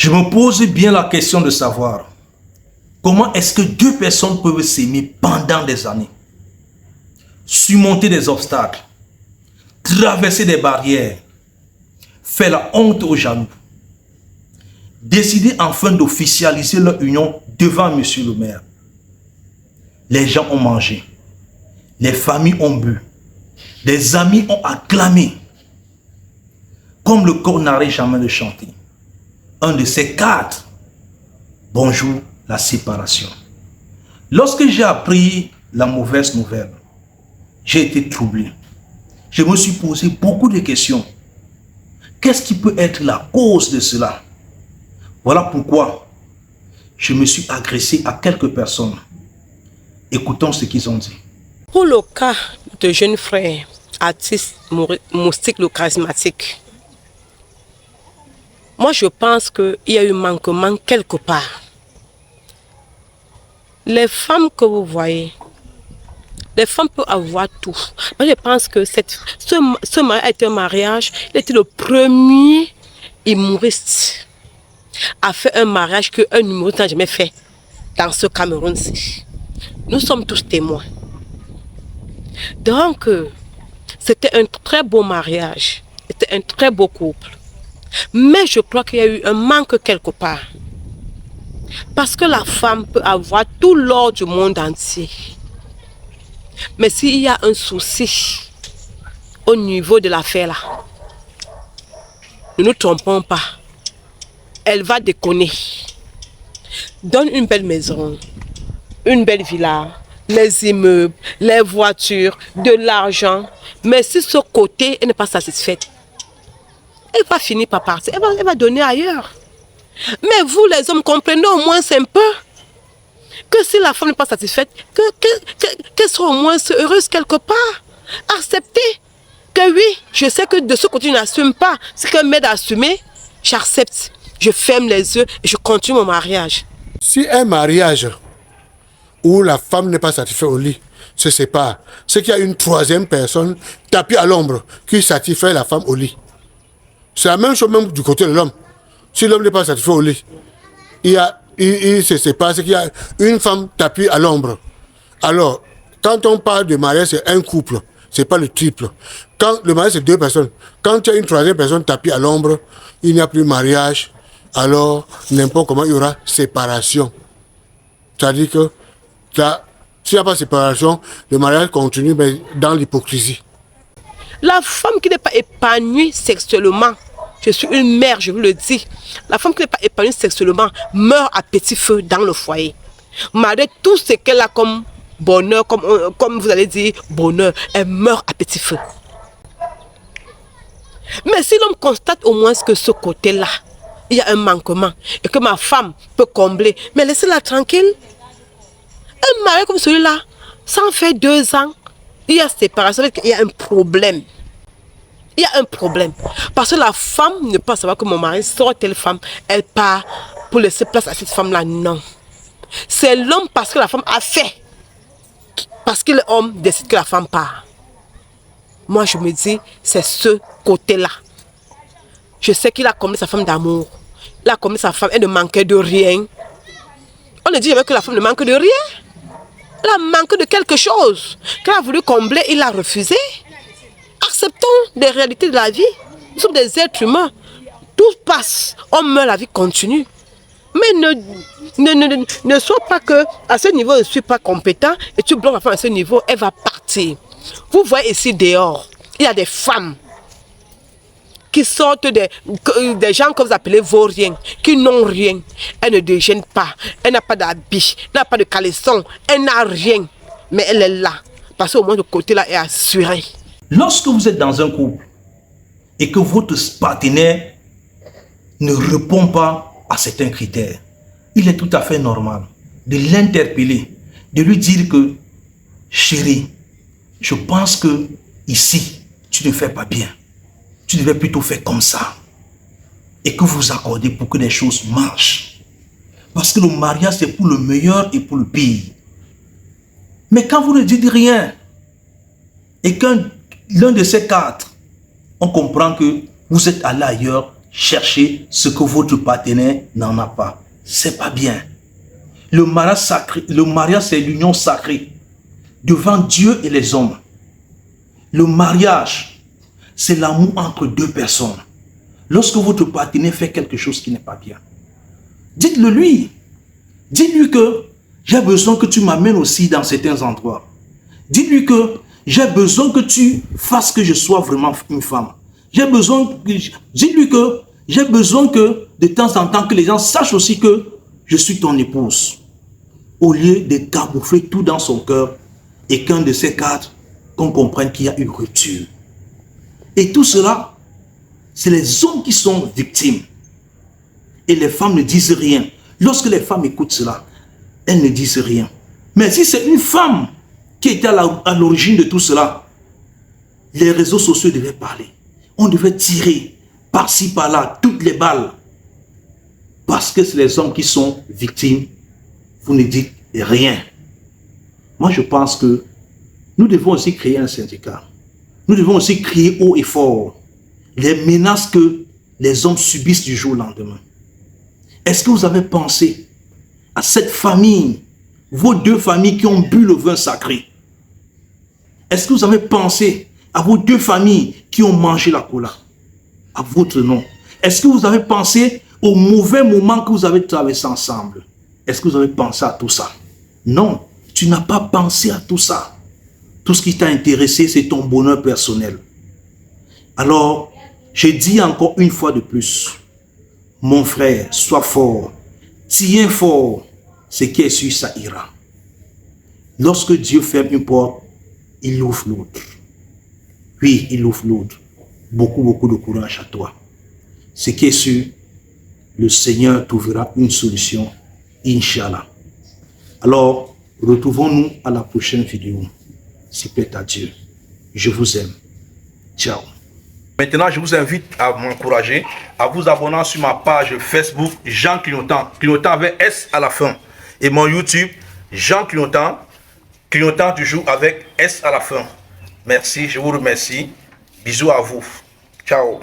Je me pose bien la question de savoir comment est-ce que deux personnes peuvent s'aimer pendant des années, surmonter des obstacles, traverser des barrières, faire la honte aux jaloux, décider enfin d'officialiser leur union devant monsieur le maire. Les gens ont mangé, les familles ont bu, les amis ont acclamé, comme le corps n'arrête jamais de chanter. Un de ces quatre, bonjour la séparation. Lorsque j'ai appris la mauvaise nouvelle, j'ai été troublé. Je me suis posé beaucoup de questions. Qu'est-ce qui peut être la cause de cela? Voilà pourquoi je me suis agressé à quelques personnes. Écoutons ce qu'ils ont dit. Pour le cas de jeunes frères, artistes, moustiques, le charismatique, moi je pense qu'il y a eu manquement quelque part. Les femmes que vous voyez, les femmes peuvent avoir tout. Moi je pense que ce mariage a été un mariage, il était le premier humoriste à faire un mariage qu'un humoriste n'a jamais fait dans ce Cameroun-ci. Nous sommes tous témoins. Donc, c'était un très beau mariage. C'était un très beau couple. Mais je crois qu'il y a eu un manque quelque part. Parce que la femme peut avoir tout l'or du monde entier. Mais s'il y a un souci au niveau de l'affaire là, ne nous trompons pas. Elle va déconner. Donne une belle maison, une belle villa, les immeubles, les voitures, de l'argent. Mais si ce côté, elle n'est pas satisfaite, elle va finir par partir. Elle va donner ailleurs. Mais vous, les hommes, comprenez au moins un peu que si la femme n'est pas satisfaite, qu'elle soit au moins heureuse quelque part. Acceptez que oui, je sais que de ce côté, je n'assume pas. Ce qu'elle m'aide à assumer, j'accepte. Je ferme les yeux et je continue mon mariage. Si un mariage où la femme n'est pas satisfaite au lit se sépare, c'est qu'il y a une troisième personne tapie à l'ombre qui satisfait la femme au lit. C'est la même chose même du côté de l'homme. Si l'homme n'est pas satisfait au lit, il se sépare, c'est qu'il y a une femme tapie à l'ombre. Alors, quand on parle de mariage, c'est un couple, c'est pas le triple. Quand le mariage, c'est deux personnes. Quand il y a une troisième personne tapie à l'ombre, il n'y a plus mariage. Alors, n'importe comment, il y aura séparation. C'est-à-dire que s'il n'y a pas de séparation, le mariage continue mais dans l'hypocrisie. La femme qui n'est pas épanouie sexuellement, je suis une mère, je vous le dis, la femme qui n'est pas épanouie sexuellement meurt à petit feu dans le foyer. Malgré tout ce qu'elle a comme bonheur, comme vous allez dire, bonheur, elle meurt à petit feu. Mais si l'homme constate au moins que ce côté-là, il y a un manquement et que ma femme peut combler, mais laissez-la tranquille. Un mari comme celui-là, ça en fait 2 ans, il y a séparation, il y a un problème. Il y a un problème. Parce que la femme ne peut pas savoir que mon mari sort telle femme, elle part pour laisser place à cette femme-là. Non. C'est l'homme parce que la femme a fait. Parce que l'homme décide que la femme part. Moi, je me dis, c'est ce côté-là. Je sais qu'il a comblé sa femme d'amour. Il a comblé sa femme, elle ne manquait de rien. On ne dit jamais que la femme ne manque de rien. Elle a manqué de quelque chose. Qu'elle a voulu combler, il a refusé. Acceptons les réalités de la vie. Nous sommes des êtres humains. Tout passe. On meurt, la vie continue. Mais ne sois pas que à ce niveau, je ne suis pas compétent et tu bloques la femme à ce niveau, elle va partir. Vous voyez ici dehors, il y a des femmes qui sortent des gens que vous appelez vauriens, qui n'ont rien. Elle ne déjeune pas, elle n'a pas d'habit, elle n'a pas de caleçon, elle n'a rien. Mais elle est là, parce qu'au moins le côté-là est assuré. Lorsque vous êtes dans un couple et que votre partenaire ne répond pas à certains critères, il est tout à fait normal de l'interpeller, de lui dire que chérie, je pense que ici, tu ne fais pas bien. Tu devais plutôt faire comme ça. Et que vous accordez pour que les choses marchent. Parce que le mariage, c'est pour le meilleur et pour le pire. Mais quand vous ne dites rien, et qu'un de ces quatre, on comprend que vous êtes allé ailleurs, chercher ce que votre partenaire n'en a pas. C'est pas bien. Le mariage sacré, le mariage c'est l'union sacrée devant Dieu et les hommes. Le mariage, c'est l'amour entre deux personnes. Lorsque votre partenaire fait quelque chose qui n'est pas bien, dites-le lui. Dites-lui que j'ai besoin que tu m'amènes aussi dans certains endroits. Dites-lui que j'ai besoin que tu fasses que je sois vraiment une femme. Dites-lui que j'ai besoin que de temps en temps que les gens sachent aussi que je suis ton épouse. Au lieu de camoufler tout dans son cœur et qu'un de ces quatre, qu'on comprenne qu'il y a une rupture. Et tout cela, c'est les hommes qui sont victimes. Et les femmes ne disent rien. Lorsque les femmes écoutent cela, elles ne disent rien. Mais si c'est une femme qui était à l'origine de tout cela, les réseaux sociaux devaient parler. On devait tirer par-ci, par-là, toutes les balles. Parce que c'est les hommes qui sont victimes. Vous ne dites rien. Moi, je pense que nous devons aussi créer un syndicat. Nous devons aussi crier haut et fort les menaces que les hommes subissent du jour au lendemain. Est-ce que vous avez pensé à cette famille, vos deux familles qui ont bu le vin sacré? Est-ce que vous avez pensé à vos deux familles qui ont mangé la cola à votre nom? Est-ce que vous avez pensé au mauvais moment que vous avez traversé ensemble? Est-ce que vous avez pensé à tout ça? Non, tu n'as pas pensé à tout ça. Tout ce qui t'a intéressé, c'est ton bonheur personnel. Alors, je dis encore une fois de plus, mon frère, sois fort, tiens fort, ce qui est sûr, ça ira. Lorsque Dieu ferme une porte, il ouvre l'autre. Oui, il ouvre l'autre. Beaucoup de courage à toi. Ce qui est sûr, le Seigneur trouvera une solution, Inch'Allah. Alors, retrouvons-nous à la prochaine vidéo. S'il plaît à Dieu. Je vous aime. Ciao. Maintenant, je vous invite à m'encourager, à vous abonner sur ma page Facebook Jean Clignotant, Clignotant avec S à la fin. Et mon YouTube Jean Clignotant, Clignotant toujours avec S à la fin. Merci, je vous remercie. Bisous à vous. Ciao.